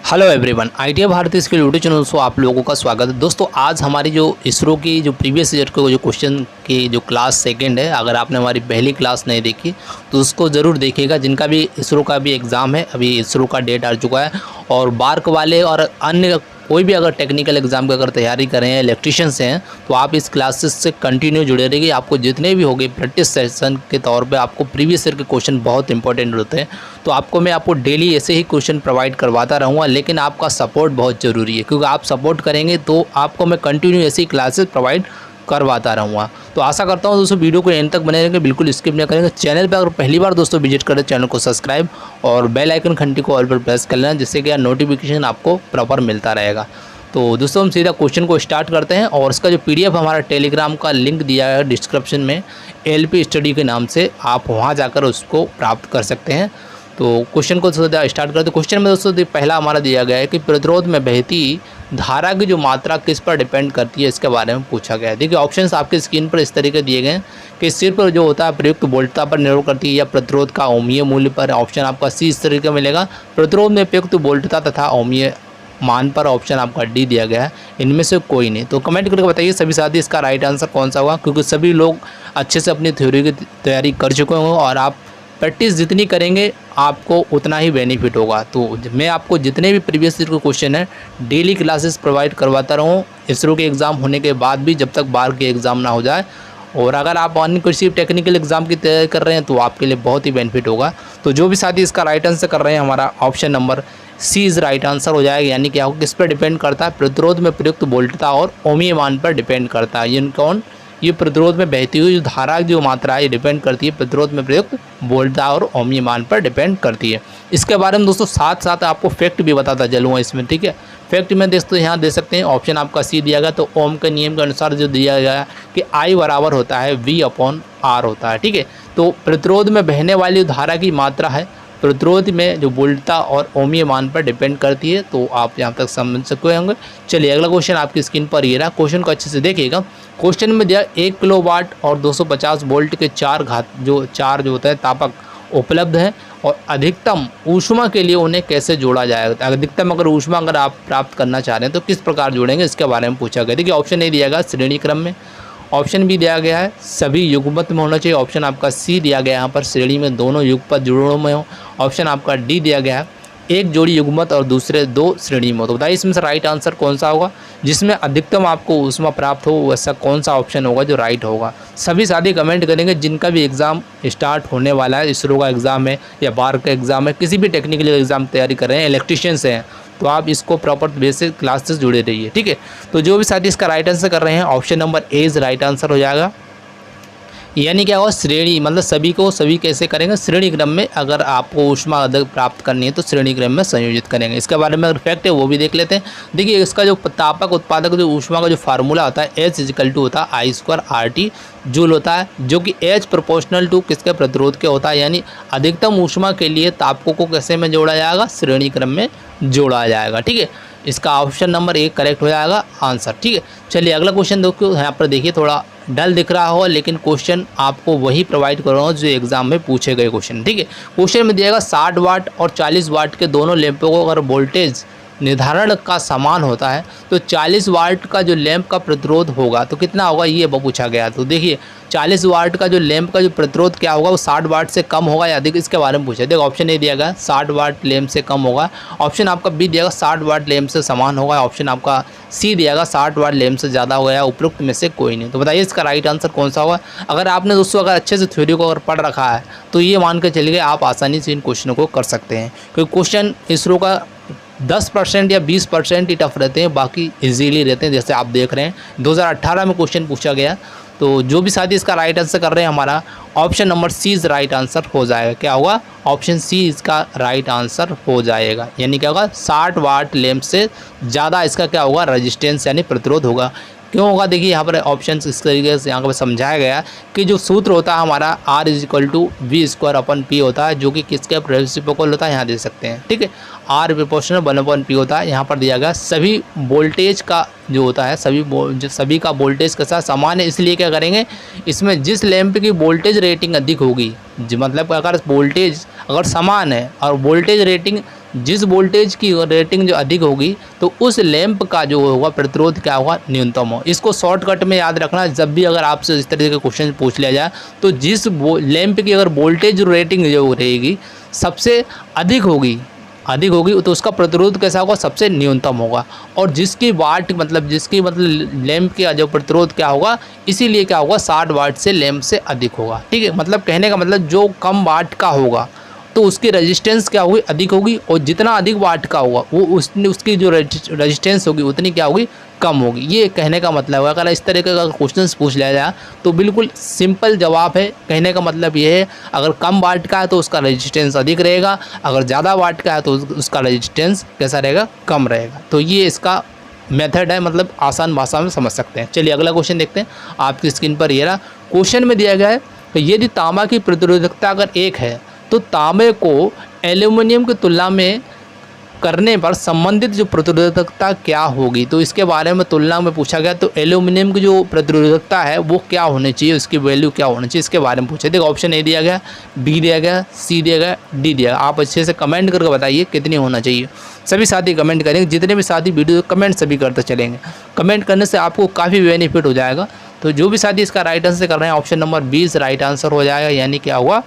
Hello everyone, ITI Bharti skill YouTube channel से आप लोगों का स्वागत है। दोस्तों, आज हमारी जो इसरो की जो प्रीवियस ईयर के जो क्वेश्चन की जो क्लास सेकंड है, अगर आपने हमारी पहली क्लास नहीं देखी तो उसको ज़रूर देखिएगा। जिनका भी इसरो का भी एग्ज़ाम है, अभी इसरो का डेट आ चुका है, और बार्क वाले और अन्य कोई भी अगर टेक्निकल एग्जाम की अगर तैयारी कर रहे हैं, इलेक्ट्रीशियन से हैं, तो आप इस क्लासेस से कंटिन्यू जुड़े रहिए। आपको जितने भी होंगे प्रैक्टिस सेशन के तौर पे आपको प्रीवियस ईयर के क्वेश्चन बहुत इंपॉर्टेंट होते हैं, तो मैं आपको डेली ऐसे ही क्वेश्चन प्रोवाइड करवाता रहूँगा। लेकिन आपका सपोर्ट बहुत ज़रूरी है, क्योंकि आप सपोर्ट करेंगे तो आपको मैं कंटिन्यू ऐसी क्लासेस प्रोवाइड करवाता रहूँगा। तो आशा करता हूँ दोस्तों वीडियो को एंड तक बने रहेंगे, बिल्कुल स्किप नहीं करेंगे। चैनल पर अगर पहली बार दोस्तों विजिट करें, चैनल को सब्सक्राइब और बेल आइकन घंटी को ऑल पर प्रेस कर लेना, जिससे कि नोटिफिकेशन आपको प्रॉपर मिलता रहेगा। तो दोस्तों, हम सीधा क्वेश्चन को स्टार्ट करते हैं, और इसका जो पीडीएफ हमारा टेलीग्राम का लिंक दिया है डिस्क्रिप्शन में, एलपी स्टडी के नाम से, आप वहां जाकर उसको प्राप्त कर सकते हैं। तो क्वेश्चन को सीधा स्टार्ट करते हैं। क्वेश्चन में दोस्तों पहला हमारा दिया गया है कि प्रतिरोध में बहती धारा की जो मात्रा किस पर डिपेंड करती है, इसके बारे में पूछा गया है। देखिए, ऑप्शंस आपकी स्क्रीन पर इस तरीके दिए गए हैं कि सिर्फ जो होता है प्रयुक्त वोल्टता पर निर्भर करती है, या प्रतिरोध का ओमीय मूल्य पर। ऑप्शन आपका सी इस तरीके मिलेगा, प्रतिरोध में प्रयुक्त वोल्टता तथा ओमीय मान पर। ऑप्शन आपका डी दिया गया है, इनमें से कोई नहीं। तो कमेंट करके बताइए सभी साथी, इसका राइट आंसर कौन सा होगा, क्योंकि सभी लोग अच्छे से अपनी थ्योरी की तैयारी कर चुके होंगे, और आप प्रैक्टिस जितनी करेंगे आपको उतना ही बेनिफिट होगा। तो मैं आपको जितने भी प्रीवियस ईयर के क्वेश्चन हैं डेली क्लासेस प्रोवाइड करवाता रहूँ, इसरो के एग्ज़ाम होने के बाद भी, जब तक बाहर के एग्ज़ाम ना हो जाए। और अगर आप अन्य किसी टेक्निकल एग्जाम की तैयारी कर रहे हैं तो आपके लिए बहुत ही बेनिफिट होगा। तो जो भी साथी इसका राइट आंसर कर रहे हैं, हमारा option number C is right answer हो जाएगा। यानी क्या होगा, किस पर डिपेंड करता है, प्रतिरोध में प्रयुक्त वोल्टता और ओमीय मान पर डिपेंड करता है। ये प्रतिरोध में बहती हुई जो धारा की जो मात्रा है, ये डिपेंड करती है प्रतिरोध में प्रयुक्त वोल्टता और ओमीय मान पर डिपेंड करती है। इसके बारे में दोस्तों साथ साथ आपको फैक्ट भी बताता चलूँगा इसमें, ठीक है। फैक्ट में दोस्तों यहाँ दे सकते हैं, ऑप्शन आपका सी दिया गया। तो ओम के नियम के अनुसार जो दिया गया है कि आई बराबर होता है V/R होता है, ठीक है। तो प्रतिरोध में बहने वाली धारा की मात्रा है, प्रतिरोध में जो वोल्टता और ओमीय मान पर डिपेंड करती है। तो आप यहाँ तक समझ सकते होंगे। चलिए अगला क्वेश्चन आपकी स्क्रीन पर ये रहा। क्वेश्चन को अच्छे से देखिएगा। क्वेश्चन में दिया 1 किलोवाट और 250 वोल्ट के चार जो होता है तापक उपलब्ध है, और अधिकतम ऊष्मा के लिए उन्हें कैसे जोड़ा जाएगा। अधिकतम ऊष्मा अगर आप प्राप्त करना चाह रहे हैं तो किस प्रकार जोड़ेंगे, इसके बारे में पूछा गया। देखिए, ऑप्शन ए दिया गया श्रेणी क्रम में, ऑप्शन बी दिया गया है सभी युग्मत में होना चाहिए, ऑप्शन आपका सी दिया गया है यहाँ पर श्रेणी में दोनों युगपत जोड़ों में हो, ऑप्शन आपका डी दिया गया है एक जोड़ी युग्मत और दूसरे 2 श्रेणी में हो। तो बताइए इसमें से राइट आंसर कौन सा होगा, जिसमें अधिकतम आपको ऊष्मा प्राप्त हो, वैसा कौन सा ऑप्शन होगा जो राइट होगा। सभी साथी कमेंट करेंगे जिनका भी एग्ज़ाम स्टार्ट होने वाला है, इसरो का एग्ज़ाम है या बार का एग्ज़ाम है, किसी भी टेक्निकल एग्ज़ाम तैयारी कर रहे हैं, इलेक्ट्रीशियन से हैं, तो आप इसको प्रॉपर बेसिक क्लास से जुड़े रहिए, ठीक है। तो जो भी साथी इसका राइट आंसर कर रहे हैं, option number A is right answer हो जाएगा। यानी क्या होगा, श्रेणी मतलब सभी कैसे करेंगे, श्रेणी क्रम में। अगर आपको ऊष्मा अधिक प्राप्त करनी है तो श्रेणी क्रम में संयोजित करेंगे। इसके बारे में अगर फैक्ट है वो भी देख लेते हैं। देखिए, इसका जो तापक उत्पादक जो ऊष्मा का जो फार्मूला होता है, H होता है I²RT जूल होता है, जो कि H प्रोपोर्शनल टू किसके प्रतिरोध के होता है। यानी अधिकतम ऊष्मा के लिए तापकों को कैसे में जोड़ा जाएगा, श्रेणी क्रम में जोड़ा जाएगा, ठीक है। इसका ऑप्शन नंबर 1 करेक्ट हो जाएगा आंसर, ठीक है। चलिए अगला क्वेश्चन देखो। यहाँ पर देखिए थोड़ा डल दिख रहा हो, लेकिन क्वेश्चन आपको वही प्रोवाइड कर रहा हूँ जो एग्जाम में पूछे गए क्वेश्चन, ठीक है। क्वेश्चन में दिएगा 60 वाट और 40 वाट के दोनों लैंपों को अगर वोल्टेज निर्धारण का समान होता है तो 40 वाट का जो लैंप का प्रतिरोध होगा तो कितना होगा, ये पूछा गया। तो देखिए 40 वाट का जो लैंप का जो प्रतिरोध क्या होगा, वो 60 वाट से कम होगा या अधिक, इसके बारे में पूछा। देखो ऑप्शन ए दिया गया 60 वाट लैंप से कम होगा, ऑप्शन आपका बी दिया गया 60 वाट लैंप से समान होगा, ऑप्शन आपका सी दिया गया 60 वाट लैंप से ज़्यादा होगा, उपरोक्त में से कोई नहीं। तो बताइए इसका राइट आंसर कौन सा होगा। अगर आपने दोस्तों अगर अच्छे से थ्योरी को अगर पढ़ रखा है तो ये मान कर चलिए आप आसानी से इन क्वेश्चनों को कर सकते हैं, क्योंकि क्वेश्चन इसरो का 10% या 20% ही टफ रहते हैं, बाकी इजीली रहते हैं। जैसे आप देख रहे हैं 2018 में क्वेश्चन पूछा गया। तो जो भी साथी इसका राइट आंसर कर रहे हैं, हमारा option number C is right answer हो जाएगा। क्या होगा, ऑप्शन सी इसका राइट आंसर हो जाएगा। यानी क्या होगा, 60 वाट लैंप से ज़्यादा इसका क्या होगा, रेजिस्टेंस यानी प्रतिरोध होगा। क्यों होगा, देखिए यहाँ पर ऑप्शन इस तरीके से यहाँ पर समझाया गया कि जो सूत्र होता है हमारा R=V²/P होता है, जो कि किसके रेसिप्रोकल होता है, यहाँ दे सकते हैं, ठीक है। R प्रोपोर्शनल 1/P होता है। यहाँ पर दिया गया सभी वोल्टेज का जो होता है, सभी का वोल्टेज के साथ समान है। इसलिए क्या करेंगे, इसमें जिस लैंप की वोल्टेज रेटिंग अधिक होगी, मतलब अगर वोल्टेज अगर समान है और वोल्टेज रेटिंग जिस वोल्टेज की रेटिंग जो अधिक होगी तो उस लैंप का जो होगा प्रतिरोध क्या होगा, न्यूनतम हो। इसको शॉर्टकट में याद रखना, जब भी अगर आपसे इस तरीके के क्वेश्चन पूछ लिया जाए तो जिस लैंप की अगर वोल्टेज रेटिंग जो रहेगी सबसे अधिक होगी तो उसका प्रतिरोध कैसा होगा, सबसे न्यूनतम होगा। और जिसकी मतलब लैंप का जो प्रतिरोध क्या होगा, इसीलिए क्या होगा 60 वाट से लैंप से अधिक होगा। ठीक है, मतलब कहने का मतलब जो कम वाट का होगा तो उसकी रेजिस्टेंस क्या होगी, अधिक होगी, और जितना अधिक वाट का होगा वो उसकी जो रेजिस्टेंस होगी उतनी क्या होगी, कम होगी। ये कहने का मतलब है। अगर इस तरह का क्वेश्चन पूछ लिया जाए तो बिल्कुल सिंपल जवाब है। कहने का मतलब ये है, अगर कम वाट का है तो उसका रेजिस्टेंस अधिक रहेगा, अगर ज़्यादा वाट का है तो उसका रेजिस्टेंस कैसा रहेगा, कम रहेगा। तो ये इसका मेथड है, मतलब आसान भाषा में समझ सकते हैं। चलिए अगला क्वेश्चन देखते हैं। आपकी स्क्रीन पर ये रहा क्वेश्चन में दिया गया है कि यदि तांबा की प्रतिरोधकता अगर 1 है तो तांबे को एल्यूमिनियम की तुलना में करने पर संबंधित जो प्रतिरोधकता क्या होगी। तो इसके बारे में तुलना में पूछा गया, तो एल्यूमिनियम की जो प्रतिरोधकता है वो क्या होनी चाहिए, उसकी वैल्यू क्या होनी चाहिए, इसके बारे में पूछा। देखो ऑप्शन ए दिया गया, बी दिया गया, सी दिया गया, डी दिया गया। आप अच्छे से कमेंट करके बताइए कितनी होना चाहिए। सभी साथी कमेंट करेंगे, जितने भी साथी वीडियो कमेंट सभी करते चलेंगे। कमेंट करने से आपको काफ़ी बेनिफिट हो जाएगा। तो जो भी साथी इसका राइट आंसर कर रहे हैं ऑप्शन नंबर 20 राइट आंसर हो जाएगा। यानी क्या हुआ,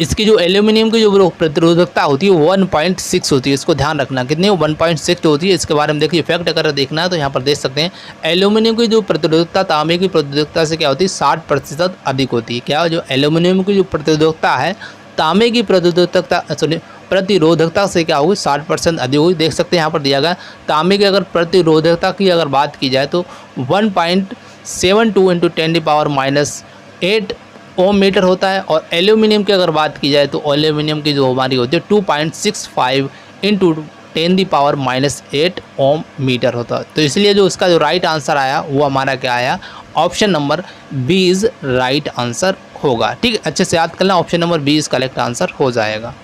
इसकी जो एल्यूमिनियम की जो प्रतिरोधकता होती है 1.6 होती है। इसको ध्यान रखना, कितनी 1.6 होती है। इसके बारे में देखिए, इफेक्ट अगर देखना है तो यहाँ पर देख सकते हैं एल्यूमिनियम की जो प्रतिरोधकता तांबे की प्रतिरोधकता से क्या होती है, 60% अधिक होती है। क्या जो एल्यूमिनियम की जो प्रतिरोधकता है तांबे की प्रतिरोधकता से क्या होगी, 60% अधिक होगी। देख सकते हैं यहाँ पर दिया गया तांबे की अगर प्रतिरोधकता की अगर बात की जाए तो 1.72 × 10⁻⁻8 ओम मीटर होता है। और एल्यूमिनियम की अगर बात की जाए तो एल्यूमिनियम की जो हमारी होती है 2.65 × 10⁻⁸ ओम मीटर होता है। तो इसलिए जो इसका जो राइट आंसर आया वो हमारा क्या आया, ऑप्शन नंबर 20 राइट आंसर होगा। ठीक है, अच्छे से याद करना, ऑप्शन नंबर 20 करेक्ट आंसर हो जाएगा।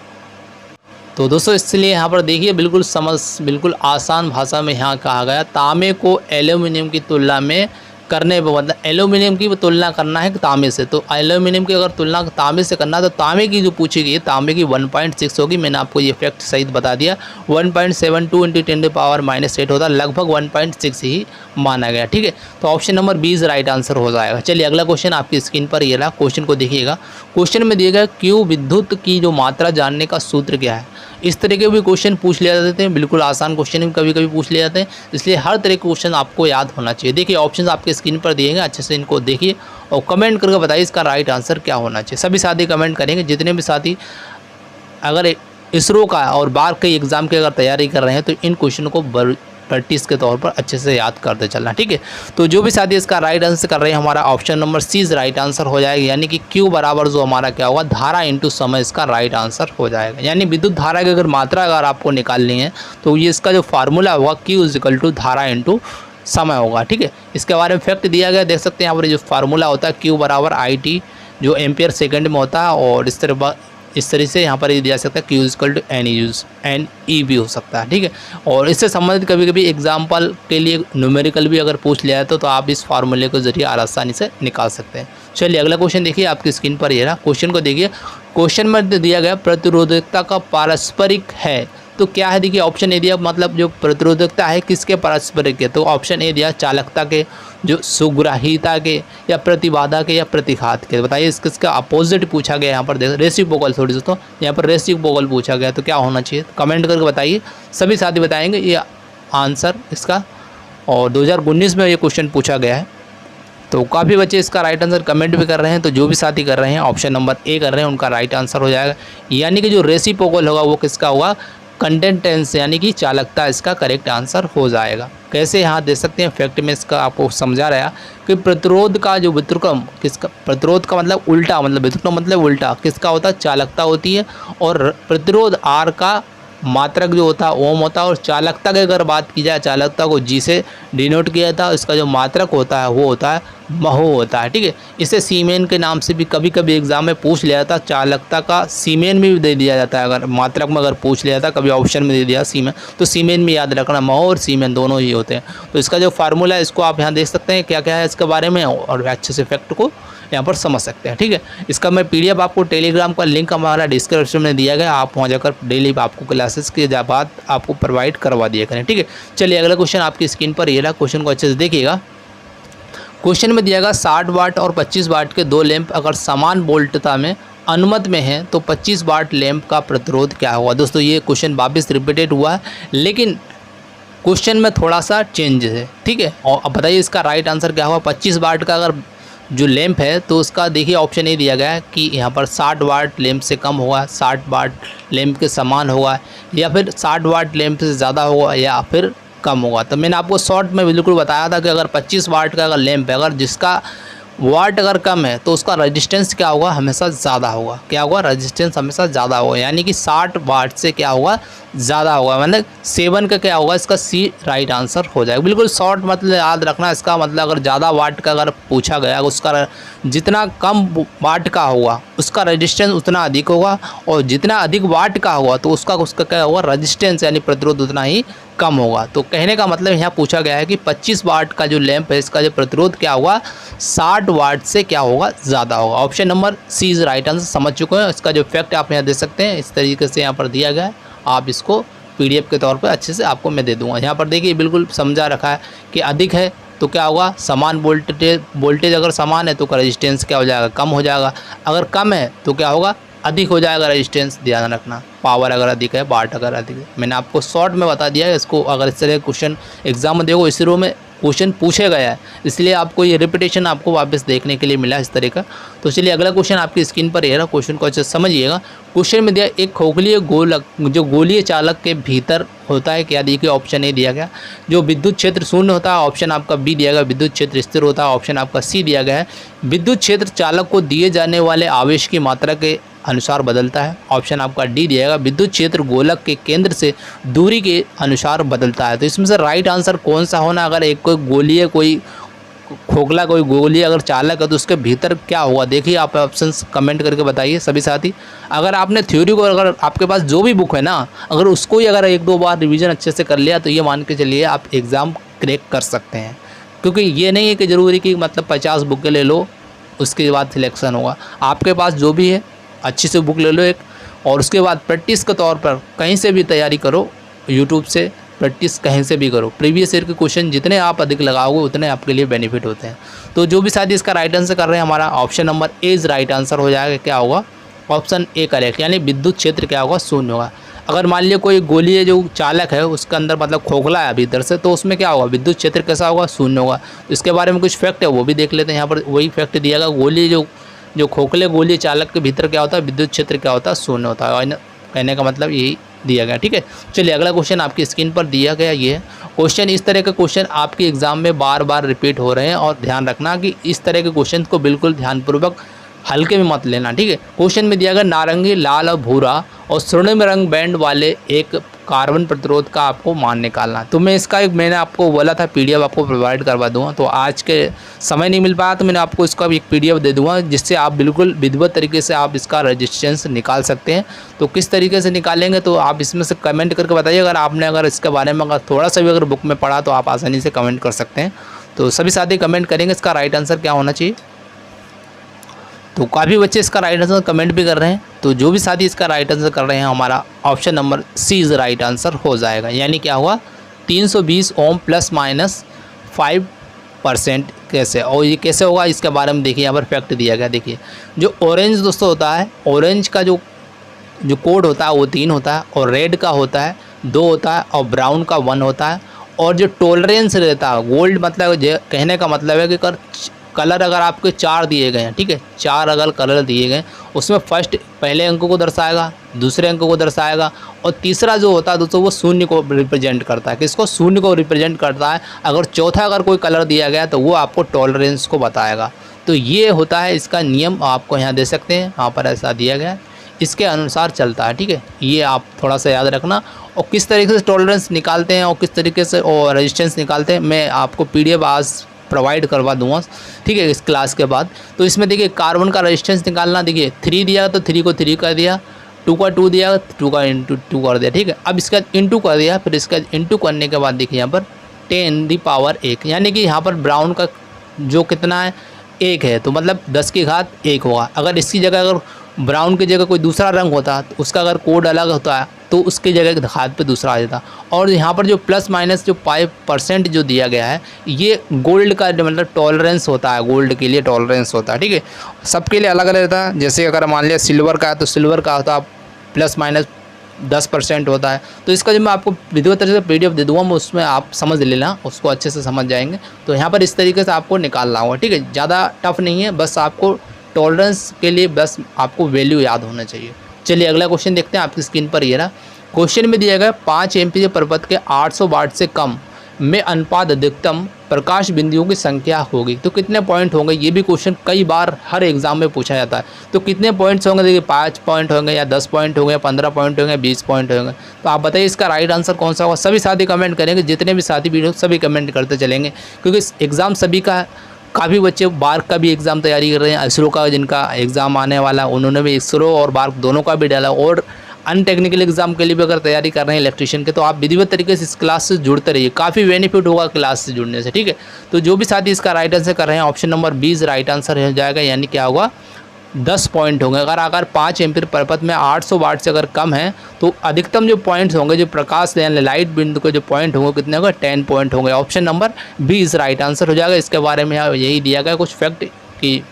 तो दोस्तों इसलिए यहाँ पर देखिए बिल्कुल आसान भाषा में यहाँ कहा गया तांबे को एल्यूमिनियम की तुलना में करने पर, मतलब एल्यूमिनियम की तुलना करना है तांबे से। तो एल्यूमिनियम की अगर तुलना तांबे से करना है तो तांबे की जो पूछी गई है तांबे की 1.6 होगी। मैंने आपको ये फैक्ट सहित बता दिया। 1.72 × 10⁻⁸ होता है, लगभग 1.6 ही माना गया। ठीक है, तो ऑप्शन नंबर 20 राइट आंसर हो जाएगा। चलिए अगला क्वेश्चन आपकी स्क्रीन पर ये रहा। क्वेश्चन को देखिएगा। क्वेश्चन में दिया गया क्यू विद्युत की जो मात्रा जानने का सूत्र क्या है। इस तरह के भी क्वेश्चन पूछ लिया जाते हैं, बिल्कुल आसान क्वेश्चन भी कभी कभी पूछ लिए जाते हैं, इसलिए हर तरह के क्वेश्चन आपको याद होना चाहिए। देखिए ऑप्शंस आपके स्क्रीन पर दिए गए, अच्छे से इनको देखिए और कमेंट करके बताइए इसका राइट आंसर क्या होना चाहिए। सभी साथी कमेंट करेंगे, जितने भी साथी अगर इसरो का और बार के एग्ज़ाम की अगर तैयारी कर रहे हैं तो इन क्वेश्चन को प्रैक्टिस के तौर पर अच्छे से याद करते चलना। ठीक है, तो जो भी साथी इसका राइट आंसर कर रहे हैं हमारा option number C right answer हो जाएगा। यानी कि Q बराबर जो हमारा क्या होगा, धारा इंटू समय, इसका राइट आंसर हो जाएगा। यानी विद्युत धारा की अगर मात्रा अगर आपको निकालनी है तो ये इसका जो फार्मूला होगा Q = धारा इंटू समय होगा। ठीक है, इसके बारे में फैक्ट दिया गया, देख सकते हैं यहाँ पर जो फार्मूला होता है Q = IT जो एम्पियर सेकेंड में होता है। और इस तरह से यहाँ पर ये दिया सकता है Q = NE भी हो सकता है। ठीक है, और इससे संबंधित कभी कभी एग्जाम्पल के लिए न्यूमेरिकल भी अगर पूछ लिया है तो आप इस फार्मूले के जरिए आसानी से निकाल सकते हैं। चलिए अगला क्वेश्चन देखिए, आपकी स्क्रीन पर ये रहा। क्वेश्चन को देखिए, क्वेश्चन में दिया गया प्रतिरोधकता का पारस्परिक है तो क्या है। देखिए ऑप्शन ए दिया, मतलब जो प्रतिरोधकता है किसके पारस्परिक है। तो ऑप्शन ए दिया चालकता के, जो सुग्राहिता के, या प्रतिबाधा के, या प्रतिघात के। बताइए इसका अपोजिट पूछा गया। यहाँ पर देखो रेसिप्रोकल, थोड़ी दोस्तों यहाँ पर रेसिप्रोकल पूछा गया तो क्या होना चाहिए, कमेंट करके बताइए। सभी साथी बताएंगे ये आंसर इसका। और 2019 में ये क्वेश्चन पूछा गया है, तो काफ़ी बच्चे इसका राइट आंसर कमेंट भी कर रहे हैं। तो जो भी साथी कर रहे हैं ऑप्शन नंबर ए कर रहे हैं उनका राइट आंसर हो जाएगा। यानी कि जो रेसिप्रोकल होगा वो किसका होगा, कंडक्टेंस यानी कि चालकता, इसका करेक्ट आंसर हो जाएगा। कैसे यहाँ देख सकते हैं फैक्ट में इसका आपको समझा रहा कि प्रतिरोध का जो व्युत्क्रम किसका, प्रतिरोध का मतलब उल्टा, मतलब व्युत्क्रम मतलब उल्टा किसका होता है, चालकता होती है। और प्रतिरोध R का मात्रक जो होता है ओम होता है। और चालकता की अगर बात की जाए, चालकता को G से डिनोट किया जाता है, इसका जो मात्रक होता है वो होता है महो होता है। ठीक है, इसे सीमेन के नाम से भी कभी कभी एग्जाम में पूछ लिया जाता है। चालकता का सीमेन में भी दे दिया जाता है, अगर मात्रक में अगर पूछ लिया जाता, कभी ऑप्शन में दे दिया सीमेन, तो सीमेन में याद रखना, महो और सीमेन दोनों ही होते हैं। तो इसका जो फार्मूला है इसको आप यहाँ देख सकते हैं क्या क्या है इसके बारे में, और अच्छे से फैक्ट को यहाँ पर समझ सकते हैं। ठीक है, इसका मैं PDF आपको टेलीग्राम का लिंक हमारा डिस्क्रिप्शन में दिया गया, आप वहाँ जाकर डेली आपको क्लासेस के बाद आपको प्रोवाइड करवा दिया करें। ठीक है, चलिए अगला क्वेश्चन आपकी स्क्रीन पर ये रहा, क्वेश्चन को अच्छे से देखिएगा। क्वेश्चन में दिया गया 60 वाट और 25 वाट के दो लैंप अगर समान वोल्टता में अनुमत में है तो 25 वाट लैंप का प्रतिरोध क्या होगा। दोस्तों ये क्वेश्चन वापस रिपीटेड हुआ है, लेकिन क्वेश्चन में थोड़ा सा चेंज है। ठीक है, और अब बताइए इसका राइट आंसर क्या होगा। 25 वाट का अगर जो लैंप है तो उसका देखिए ऑप्शन ये दिया गया है कि यहाँ पर 60 वाट लैंप से कम होगा, 60 वाट लैंप के समान होगा, या फिर 60 वाट लैंप से ज़्यादा होगा, या फिर कम होगा। तो मैंने आपको शॉर्ट में बिल्कुल बताया था कि अगर 25 वाट का अगर लैंप है, अगर जिसका वाट अगर कम है तो उसका रेजिस्टेंस क्या होगा, हमेशा ज़्यादा होगा। क्या होगा, रेजिस्टेंस हमेशा ज़्यादा होगा, यानी कि 60 वाट से क्या होगा, ज़्यादा होगा, मतलब 7 का क्या होगा, इसका सी राइट आंसर हो जाएगा। बिल्कुल शॉर्ट मतलब याद रखना इसका मतलब, अगर ज़्यादा वाट का अगर पूछा गया, उसका जितना कम वाट का होगा उसका रेजिस्टेंस उतना अधिक होगा, और जितना अधिक वाट का होगा तो उसका क्या होगा, रेजिस्टेंस यानी प्रतिरोध उतना ही कम होगा। तो कहने का मतलब यहाँ पूछा गया है कि 25 वाट का जो लैंप है इसका जो प्रतिरोध क्या होगा, 60 वाट से क्या होगा, ज़्यादा होगा। Option number C is right answer. समझ चुके हैं, इसका जो फैक्ट आप यहाँ दे सकते हैं, इस तरीके से यहाँ पर दिया गया है, आप इसको PDF के तौर पर अच्छे से आपको मैं दे दूँगा। यहाँ पर देखिए बिल्कुल समझा रखा है कि अधिक है तो क्या होगा, समान वोल्टेज अगर समान है तो रेजिस्टेंस क्या हो जाएगा, कम हो जाएगा, अगर कम है तो क्या होगा, अधिक हो जाएगा रेजिस्टेंस। ध्यान रखना, पावर अगर अधिक है, वाट अगर अधिक है। मैंने आपको शॉर्ट में बता दिया है इसको, अगर इस तरह क्वेश्चन एग्जाम में देखो, इसरो में क्वेश्चन पूछे गया है, इसलिए आपको ये रिपीटेशन आपको वापस देखने के लिए मिला इस तरह का। तो चलिए अगला क्वेश्चन आपकी स्क्रीन पर ये रहा, क्वेश्चन को अच्छे से समझिएगा। क्वेश्चन में दिया एक खोखली गोलक जो गोलीय चालक के भीतर होता है, क्या देखिए ऑप्शन ए दिया गया, जो विद्युत क्षेत्र शून्य होता है, ऑप्शन आपका बी दिया गया, विद्युत क्षेत्र स्थिर होता है, ऑप्शन आपका सी दिया गया है, विद्युत क्षेत्र चालक को दिए जाने वाले आवेश की मात्रा के अनुसार बदलता है, ऑप्शन आपका डी दिएगा, विद्युत क्षेत्र गोलक के केंद्र से दूरी के अनुसार बदलता है। तो इसमें से राइट आंसर कौन सा होना, अगर एक कोई गोलीय कोई खोखला कोई गोली अगर चालक है तो उसके भीतर क्या होगा, देखिए आप ऑप्शंस कमेंट करके बताइए सभी साथी। अगर आपने थ्योरी को, अगर आपके पास जो भी बुक है ना, अगर उसको ही अगर 1-2 बार रिवीजन अच्छे से कर लिया तो ये मान के चलिए आप एग्ज़ाम क्रैक कर सकते हैं, क्योंकि ये नहीं है कि ज़रूरी कि मतलब 50 बुकें ले लो उसके बाद सिलेक्शन होगा। आपके पास जो भी है अच्छी से बुक ले लो एक, और उसके बाद प्रैक्टिस के तौर पर कहीं से भी तैयारी करो, यूट्यूब से प्रैक्टिस कहीं से भी करो। प्रीवियस ईयर के क्वेश्चन जितने आप अधिक लगाओगे उतने आपके लिए बेनिफिट होते हैं। तो जो भी साथी इसका राइट आंसर कर रहे हैं, हमारा option number A is right answer हो जाएगा। क्या होगा, ऑप्शन ए करेक्ट, यानी विद्युत क्षेत्र क्या होगा, शून्य होगा। अगर मान लिया कोई गोलीय जो चालक है उसके अंदर मतलब खोखला है भीतर से, तो उसमें क्या होगा, विद्युत क्षेत्र कैसा होगा, शून्य होगा। इसके बारे में कुछ फैक्ट है वो भी देख लेते हैं। यहाँ पर वही फैक्ट दिया गया, गोली जो खोखले गोली चालक के भीतर क्या होता है, विद्युत क्षेत्र क्या होता है, शून्य होता है। कहने का मतलब यही दिया गया। ठीक है, चलिए अगला क्वेश्चन आपकी स्क्रीन पर दिया गया ये क्वेश्चन। इस तरह के क्वेश्चन आपके एग्जाम में बार बार रिपीट हो रहे हैं, और ध्यान रखना कि इस तरह के क्वेश्चन को बिल्कुल ध्यानपूर्वक हल्के में मत लेना। ठीक है, क्वेश्चन में दिया गया नारंगी, लाल और भूरा और स्वर्णिम रंग बैंड वाले एक कार्बन प्रतिरोध का आपको मान निकालना। तो मैं इसका मैंने आपको बोला था PDF आपको प्रोवाइड करवा दूंगा, तो आज के समय नहीं मिल पाया तो मैंने आपको इसका भी एक PDF दे दूंगा, जिससे आप बिल्कुल विधिवत तरीके से आप इसका रेजिस्टेंस निकाल सकते हैं। तो किस तरीके से निकालेंगे तो आप इसमें से कमेंट करके बताइए। अगर इसके बारे में अगर थोड़ा सा भी अगर बुक में पढ़ा तो आप आसानी से कमेंट कर सकते हैं। तो सभी साथी कमेंट करेंगे इसका राइट आंसर क्या होना चाहिए। तो काफ़ी बच्चे इसका राइट आंसर कमेंट भी कर रहे हैं, तो जो भी साथी इसका राइट आंसर कर रहे हैं, हमारा option number C is right answer हो जाएगा। यानी क्या हुआ, 320 ओम ±5% कैसे, और ये कैसे होगा इसके बारे में देखिए, यहाँ पर फैक्ट दिया गया। देखिए जो ऑरेंज दोस्तों होता है, ऑरेंज का जो कोड होता है वो 3 होता है, और रेड का होता है 2 होता है, और ब्राउन का 1 होता है। और जो टॉलरेंस रहता है गोल्ड, मतलब कहने का मतलब है कि कलर अगर आपके 4 दिए गए हैं, ठीक है, 4 अगर कलर दिए गए, उसमें फर्स्ट पहले अंक को दर्शाएगा, दूसरे अंक को दर्शाएगा, और तीसरा जो होता है दोस्तों वो शून्य को रिप्रेजेंट करता है। किसको, शून्य को रिप्रेजेंट करता है। अगर चौथा अगर कोई कलर दिया गया तो वो आपको टॉलरेंस को बताएगा। तो ये होता है इसका नियम, आपको यहाँ दे सकते हैं, यहाँ पर ऐसा दिया गया है, इसके अनुसार चलता है। ठीक है, ये आप थोड़ा सा याद रखना। और किस तरीके से टॉलरेंस निकालते हैं और किस तरीके से और रेजिस्टेंस निकालते हैं, मैं आपको PDF आज प्रोवाइड करवा दूंगा, ठीक है, इस क्लास के बाद। तो इसमें देखिए कार्बन का रेजिस्टेंस निकालना, देखिए 3 दिया तो 3 को 3 कर दिया, 2 का 2 दिया, 2 का इंटू 2 कर दिया। ठीक है, अब इसका इंटू कर दिया, फिर इसका इंटू करने के बाद देखिए यहाँ पर 10⁻1, यानी कि यहाँ पर ब्राउन का जो कितना है 1 है तो मतलब 10 की घात 1 होगा। अगर इसकी जगह अगर ब्राउन की जगह कोई दूसरा रंग होता तो उसका अगर कोड अलग होता है तो उसकी जगह घात पे दूसरा आ जाता। और यहाँ पर जो प्लस माइनस जो 5% जो दिया गया है ये गोल्ड का मतलब टॉलरेंस होता है, गोल्ड के लिए टॉलरेंस होता है, ठीक है। सबके लिए अलग अलग रहता है। जैसे अगर मान लिया सिल्वर का है तो सिल्वर का होता है प्लस माइनस 10% होता है। तो इसका जो मैं आपको विधिवत तरीके से PDF दे दूँगा, मैं उसमें आप समझ लेना, उसको अच्छे से समझ जाएंगे। तो यहाँ पर इस तरीके से आपको निकालना होगा, ठीक है। ज़्यादा टफ नहीं है, बस आपको टॉलरेंस के लिए बस आपको वैल्यू याद होना चाहिए। चलिए अगला क्वेश्चन देखते हैं। आपकी स्क्रीन पर ये रहा क्वेश्चन में दिया गया 5 एमपीजे पर्वत के 800 वाट से कम में अनुपात अधिकतम प्रकाश बिंदुओं की संख्या होगी तो कितने पॉइंट होंगे। ये भी क्वेश्चन कई बार हर एग्जाम में पूछा जाता है। तो कितने पॉइंट्स होंगे, देखिए 5 पॉइंट होंगे या 10 पॉइंट होंगे या 15 पॉइंट होंगे, 20 पॉइंट होंगे। तो आप बताइए इसका राइट आंसर कौन सा होगा। सभी साथी कमेंट करेंगे, जितने भी साथी वीडियो सभी कमेंट करते चलेंगे, क्योंकि एग्ज़ाम सभी का है। काफ़ी बच्चे बार्क का भी एग्ज़ाम तैयारी कर रहे हैं, इसरो का जिनका एग्ज़ाम आने वाला उन्होंने भी इसरो और बार्क दोनों का भी डाला, और अनटेक्निकल एग्जाम के लिए भी अगर तैयारी कर रहे हैं इलेक्ट्रिशियन के, तो आप विधिवत तरीके से इस क्लास से जुड़ते रहिए, काफ़ी बेनिफिट होगा क्लास से जुड़ने से, ठीक है। तो जो भी साथी इसका राइट आंसर कर रहे हैं ऑप्शन नंबर 20 राइट आंसर हो जाएगा, यानी क्या होगा 10 पॉइंट होंगे। अगर 5 एम्पीयर पर्वत में 800 वाट से अगर कम है तो अधिकतम जो पॉइंट्स होंगे, जो प्रकाश यानी लाइट बिंदु के जो पॉइंट होंगे कितने होंगे 10 पॉइंट होंगे। ऑप्शन नंबर 20 राइट आंसर हो जाएगा। इसके बारे में यही दिया गया कुछ फैक्ट कि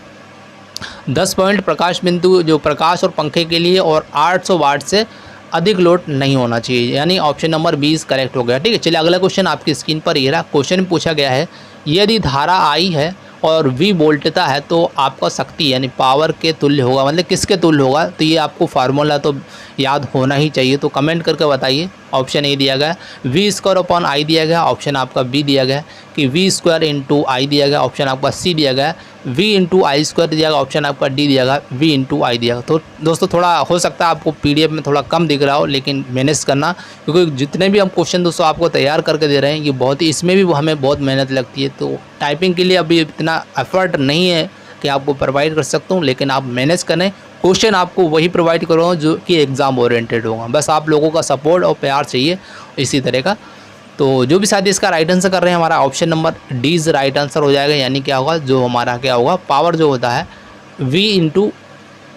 10 पॉइंट प्रकाश बिंदु जो प्रकाश और पंखे के लिए और 800 वाट से अधिक लोड नहीं होना चाहिए, यानी ऑप्शन नंबर 20 करेक्ट हो गया, ठीक है। चलिए अगला क्वेश्चन आपकी स्क्रीन पर ये रहा। क्वेश्चन में पूछा गया है यदि धारा आई है और V वोल्टता है तो आपका शक्ति यानी पावर के तुल्य होगा, मतलब किसके तुल्य होगा। तो ये आपको फार्मूला तो याद होना ही चाहिए, तो कमेंट करके बताइए। ऑप्शन ए दिया गया V² / I दिया गया, ऑप्शन आपका बी दिया गया कि V² × I दिया गया, ऑप्शन आपका सी दिया गया V × I² दिया गया, ऑप्शन आपका डी दिया गया V × I दिया गया। तो दोस्तों थोड़ा हो सकता है आपको PDF में थोड़ा कम दिख रहा हो, लेकिन मैनेज करना, क्योंकि जितने भी हम क्वेश्चन दोस्तों आपको तैयार करके दे रहे हैं ये बहुत ही, इसमें भी हमें बहुत मेहनत लगती है। तो टाइपिंग के लिए अभी इतना एफर्ट नहीं है कि आपको प्रोवाइड कर सकता हूँ, लेकिन आप मैनेज करें। क्वेश्चन आपको वही प्रोवाइड करूँगा जो कि एग्ज़ाम ओरिएंटेड होगा, बस आप लोगों का सपोर्ट और प्यार चाहिए इसी तरह का। तो जो भी साथी इसका राइट आंसर कर रहे हैं हमारा option number D right answer हो जाएगा, यानी क्या होगा जो हमारा क्या होगा पावर जो होता है V ×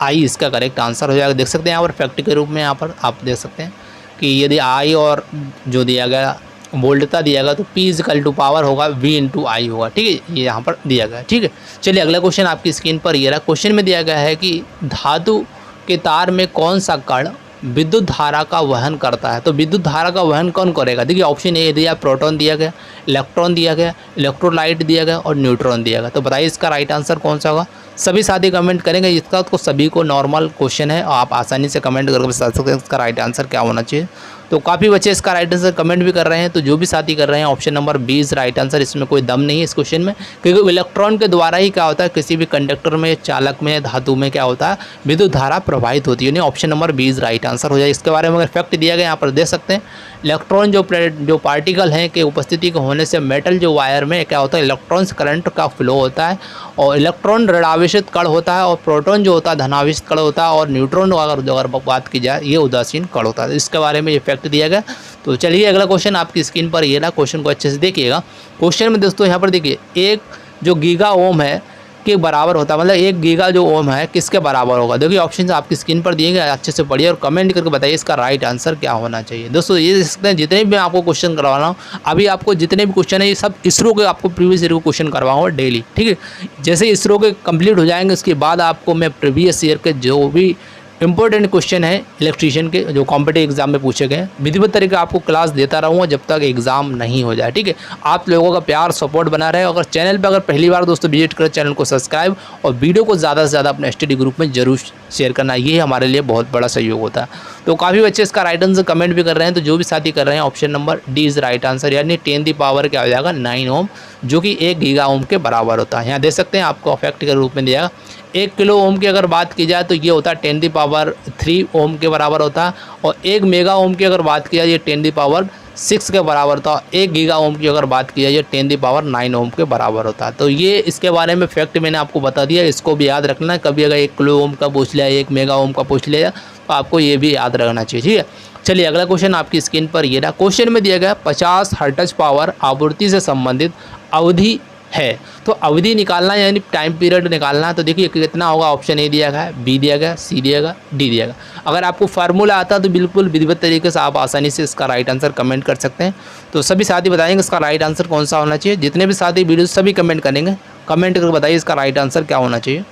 I इसका करेक्ट आंसर हो जाएगा। देख सकते हैं यहाँ पर फैक्ट के रूप में यहाँ पर आप देख सकते हैं कि यदि I और जो दिया गया वोल्टता दिया गया तो P = पावर होगा V × I होगा, ठीक है, ये यहाँ पर दिया गया, ठीक है। चलिए अगला क्वेश्चन आपकी स्क्रीन पर ये रहा। क्वेश्चन में दिया गया है कि धातु के तार में कौन सा कण विद्युत धारा का वहन करता है। तो विद्युत धारा का वहन कौन करेगा। देखिए ऑप्शन ए दिया प्रोटॉन दिया गया, इलेक्ट्रॉन दिया गया, इलेक्ट्रोलाइट दिया गया और न्यूट्रॉन दिया गया। तो बताइए इसका राइट आंसर कौन सा होगा। सभी साथी कमेंट करेंगे, इसका तो सभी को नॉर्मल क्वेश्चन है, आप आसानी से कमेंट करके बता सकते हैं इसका राइट आंसर क्या होना चाहिए। तो काफ़ी बच्चे इसका राइट आंसर कमेंट भी कर रहे हैं। तो जो भी साथी कर रहे हैं ऑप्शन नंबर 20 राइट आंसर, इसमें कोई दम नहीं है इस क्वेश्चन में, क्योंकि इलेक्ट्रॉन के द्वारा ही क्या होता है किसी भी कंडक्टर में, चालक में, धातु में क्या होता है विद्युत धारा प्रवाहित होती है, यानी ऑप्शन नंबर 20 राइट आंसर हो जाए। इसके बारे में अगर फैक्ट दिया गया यहाँ पर देख सकते हैं, इलेक्ट्रॉन जो पार्टिकल हैं के उपस्थिति के होने से मेटल जो वायर में क्या होता है इलेक्ट्रॉन्स करंट का फ्लो होता है, और इलेक्ट्रॉन ऋणावेशित कण होता है और प्रोटॉन जो होता है धनावेशित कण होता है, और न्यूट्रॉन अगर बात की जाए ये उदासीन कण होता है। इसके बारे में ये फैक्ट दिया गया। तो चलिए अगला क्वेश्चन आपकी स्क्रीन पर ये रहा। क्वेश्चन को अच्छे से देखिएगा। क्वेश्चन में दोस्तों यहाँ पर देखिए एक जो गीगा ओम है के बराबर होता है, मतलब 1 गीगा जो ओम है किसके बराबर होगा। देखिए ऑप्शन आपकी स्क्रीन पर दिए गए, अच्छे से पढ़िए और कमेंट करके बताइए इसका राइट आंसर क्या होना चाहिए। दोस्तों ये देख सकते हैं जितने भी मैं आपको क्वेश्चन करवा रहा हूँ, अभी आपको जितने भी क्वेश्चन है ये सब इसरो के आपको प्रीवियस ईयर को क्वेश्चन करवाऊँगा डेली, ठीक है। जैसे इसरो के कंप्लीट हो जाएंगे उसके बाद आपको मैं प्रीवियस ईयर के जो भी इंपॉर्टेंट क्वेश्चन है इलेक्ट्रीशियन के जो कॉम्पिटिटिव एग्जाम में पूछे गए विधिवत तरीके आपको क्लास देता रहूँगा जब तक एग्जाम नहीं हो जाए, ठीक है। आप लोगों का प्यार सपोर्ट बना रहे। अगर चैनल पे अगर पहली बार दोस्तों विजिट करें, चैनल को सब्सक्राइब और वीडियो को ज़्यादा से ज़्यादा अपने स्टडी ग्रुप में जरूर शेयर करना, ये हमारे लिए बहुत बड़ा सहयोग होता है। तो काफ़ी बच्चे इसका राइट आंसर कमेंट भी कर रहे हैं। तो जो भी साथी कर रहे हैं option number D right answer, यानी 10 पावर क्या हो जाएगा 9 ओम, जो कि 1 गीगा ओम के बराबर होता है। यहाँ देख सकते हैं आपको फैक्ट के रूप में दिया 1 किलो ओम की अगर बात की जाए तो ये होता है 10 पावर 3 ओम के बराबर होता है, और 1 मेगा ओम की अगर बात की जाए ये 10 पावर 6 के बराबर था। 1 गीगा ओम की अगर बात की जाए ये 10 पावर 9 ओम के बराबर होता है। तो ये इसके बारे में फैक्ट मैंने आपको बता दिया, इसको भी याद रखना है। कभी अगर 1 किलो ओम का पूछ लिया, 1 मेगा ओम का पूछ लिया तो आपको ये भी याद रखना चाहिए, ठीक है। चलिए अगला क्वेश्चन आपकी स्क्रीन पर ये रहा। क्वेश्चन में दिया गया 50 हर्ट्ज पावर आवृत्ति से संबंधित अवधि है। तो अवधि निकालना है यानी टाइम पीरियड निकालना है, तो देखिए कितना होगा। ऑप्शन ए दिया गया है, बी दिया गया, सी दिया गया, डी दिया गया। अगर आपको फार्मूला आता है तो बिल्कुल विधिवत तरीके से आप आसानी से इसका राइट आंसर कमेंट कर सकते हैं। तो सभी साथी बताएंगे इसका राइट आंसर कौन सा होना चाहिए। जितने भी साथी वीडियो सभी कमेंट करेंगे, कमेंट करके बताइए इसका राइट आंसर क्या होना चाहिए।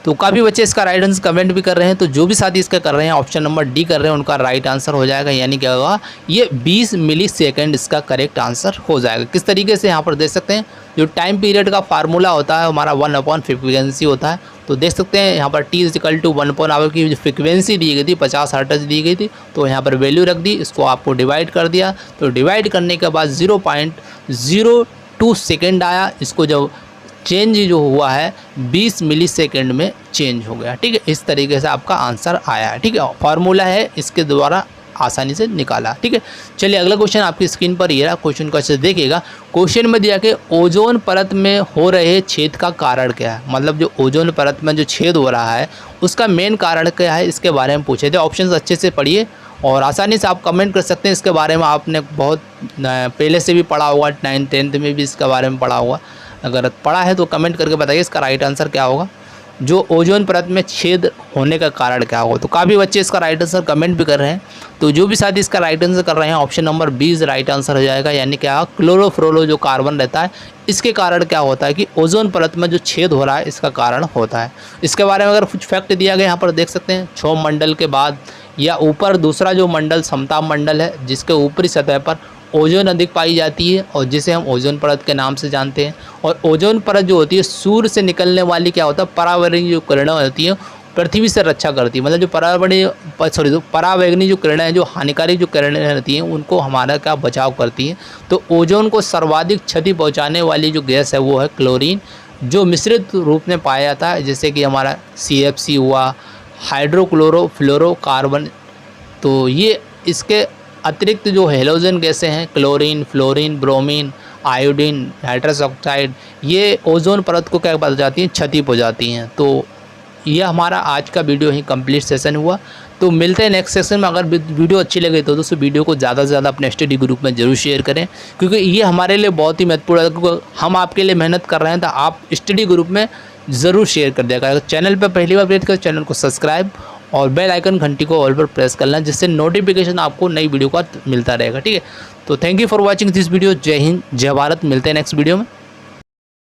तो काफ़ी बच्चे इसका राइट आंसर कमेंट भी कर रहे हैं, तो जो भी साथी इसका कर रहे हैं ऑप्शन नंबर डी कर रहे हैं उनका राइट आंसर हो जाएगा। यानी क्या होगा, ये 20 मिली सेकेंड इसका करेक्ट आंसर हो जाएगा। किस तरीके से यहाँ पर देख सकते हैं, जो टाइम पीरियड का फार्मूला होता है हमारा 1/फ्रीक्वेंसी होता है। तो देख सकते हैं यहाँ पर t = 1/आवर की जो फ्रीक्वेंसी दी गई थी 50 हर्ट्ज दी गई थी, तो यहाँ पर वैल्यू रख दी, इसको आपको डिवाइड कर दिया। तो डिवाइड करने के बाद 0.02 सेकेंड आया। इसको जब चेंज जो हुआ है 20 मिली सेकेंड में चेंज हो गया। ठीक है, इस तरीके से आपका आंसर आया है। ठीक है, फार्मूला है इसके द्वारा आसानी से निकाला। ठीक है, चलिए अगला क्वेश्चन आपकी स्क्रीन पर ये रहा। क्वेश्चन को अच्छे से देखिएगा। क्वेश्चन में दिया कि ओजोन परत में हो रहे छेद का कारण क्या है। मतलब जो ओजोन परत में जो छेद हो रहा है उसका मेन कारण क्या है, इसके बारे में पूछे थे। ऑप्शन अच्छे से पढ़िए और आसानी से आप कमेंट कर सकते हैं। इसके बारे में आपने बहुत पहले से भी पढ़ा होगा, 9th 10th में भी इसके बारे में पढ़ा होगा। अगर पढ़ा है तो कमेंट करके बताइए इसका राइट आंसर क्या होगा। जो ओजोन परत में छेद होने का कारण क्या होगा। तो काफ़ी बच्चे इसका राइट आंसर कमेंट भी कर रहे हैं। तो जो भी साथी इसका राइट आंसर कर रहे हैं ऑप्शन नंबर 20 राइट आंसर हो जाएगा। यानी क्या, क्लोरोफ्लोरो जो कार्बन रहता है इसके कारण क्या होता है कि ओजोन परत में जो छेद हो रहा है इसका कारण होता है। इसके बारे में अगर कुछ फैक्ट दिया गया यहाँ पर देख सकते हैं। क्षोभ मंडल के बाद या ऊपर दूसरा जो मंडल समताप मंडल है, जिसके ऊपरी सतह पर ओजोन अधिक पाई जाती है और जिसे हम ओजोन परत के नाम से जानते हैं। और ओजोन परत जो होती है सूर्य से निकलने वाली क्या होता है, परावैंगनी जो किरणें होती हैं पृथ्वी से रक्षा करती है। मतलब जो परावैंगनी जो किरणें हैं, जो हानिकारक जो किरणें रहती हैं उनको हमारा क्या बचाव करती हैं। तो ओजोन को सर्वाधिक क्षति पहुँचाने वाली जो गैस है वो है क्लोरीन, जो मिश्रित रूप में पाया जाता है, जैसे कि हमारा CFC हुआ, हाइड्रोक्लोरोफ्लोरोकार्बन। तो ये इसके अतिरिक्त जो हेलोजन गैसें हैं chlorine, fluorine, bromine, iodine, nitrous oxide, ये ओजोन परत को क्या पहुंचाती हैं, क्षति पहुंचाती हैं। तो ये हमारा आज का वीडियो ही कंप्लीट सेशन हुआ। तो मिलते हैं नेक्स्ट सेशन में। अगर वीडियो अच्छी लगे तो दोस्तों वीडियो को ज़्यादा से ज़्यादा अपने स्टडी ग्रुप में जरूर शेयर करें, क्योंकि ये हमारे लिए बहुत ही महत्वपूर्ण है। क्योंकि हम आपके लिए मेहनत कर रहे हैं तो आप स्टडी ग्रुप में ज़रूर शेयर कर दिया करें। चैनल पर पहली बार विजिट करें, चैनल को सब्सक्राइब और बेल आइकन घंटी को ऑल पर प्रेस करना, जिससे नोटिफिकेशन आपको नई वीडियो का मिलता रहेगा। ठीक है, तो thank you for watching this video. जय हिंद, जय भारत। मिलते हैं नेक्स्ट वीडियो में।